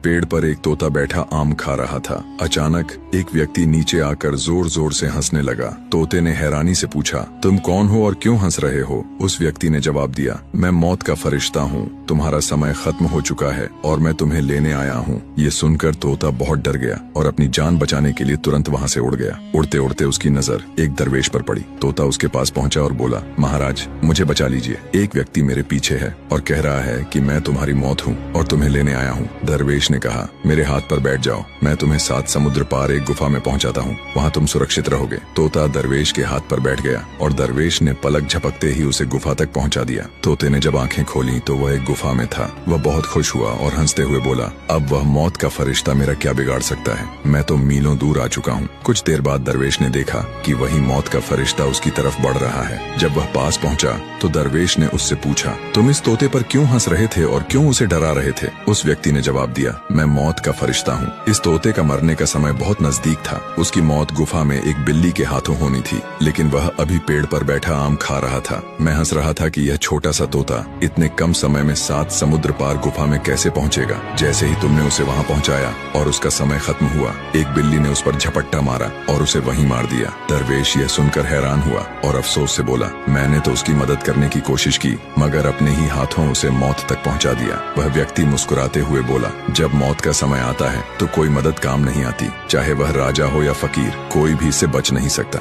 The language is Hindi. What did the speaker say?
पेड़ पर एक तोता बैठा आम खा रहा था। अचानक एक व्यक्ति नीचे आकर जोर जोर से हंसने लगा। तोते ने हैरानी से पूछा, तुम कौन हो और क्यों हंस रहे हो? उस व्यक्ति ने जवाब दिया, मैं मौत का फरिश्ता हूँ, तुम्हारा समय खत्म हो चुका है और मैं तुम्हें लेने आया हूँ। ये सुनकर तोता बहुत डर गया और अपनी जान बचाने के लिए तुरंत वहाँ से उड़ गया। उड़ते उड़ते उसकी नजर एक दरवेश पर पड़ी। तोता उसके पास पहुंचा और बोला, महाराज मुझे बचा लीजिए, एक व्यक्ति मेरे पीछे है और कह रहा है कि मैं तुम्हारी मौत हूँ और तुम्हें लेने आया हूँ। दरवेश ने कहा, मेरे हाथ पर बैठ जाओ, मैं तुम्हें 7 समुद्र पार एक गुफा में पहुंचाता हूँ, वहाँ तुम सुरक्षित रहोगे। तोता दरवेश के हाथ पर बैठ गया और दरवेश ने पलक झपकते ही उसे गुफा तक पहुंचा दिया। तोते ने जब आंखें खोली तो वह एक गुफा में था। वह बहुत खुश हुआ और हंसते हुए बोला, अब वह मौत का फरिश्ता मेरा क्या बिगाड़ सकता है, मैं तो मीलों दूर आ चुका हूँ। कुछ देर बाद दरवेश ने देखा कि वही मौत का फरिश्ता उसकी तरफ बढ़ रहा है। जब वह पास पहुंचा तो दरवेश ने उससे पूछा, तुम इस तोते पर क्यों हंस रहे थे और क्यों उसे डरा रहे थे? उस व्यक्ति ने जवाब दिया, मैं मौत का फरिश्ता हूँ। इस तोते का मरने का समय बहुत नजदीक था। उसकी मौत गुफा में एक बिल्ली के हाथों होनी थी, लेकिन वह अभी पेड़ पर बैठा आम खा रहा था। मैं हंस रहा था कि यह छोटा सा तोता इतने कम समय में 7 समुद्र पार गुफा में कैसे पहुंचेगा। जैसे ही तुमने उसे वहां पहुंचाया और उसका समय खत्म हुआ, एक बिल्ली ने उस पर झपट्टा मारा और उसे वहीं मार दिया। दरवेश यह सुनकर हैरान हुआ और अफसोस से बोला, मैंने तो उसकी मदद करने की कोशिश की मगर अपने ही हाथों उसे मौत तक पहुंचा दिया। वह व्यक्ति मुस्कुराते हुए बोला, जब मौत का समय आता है तो कोई मदद काम नहीं आती, चाहे वह राजा हो या फकीर, कोई भी इससे बच नहीं सकता।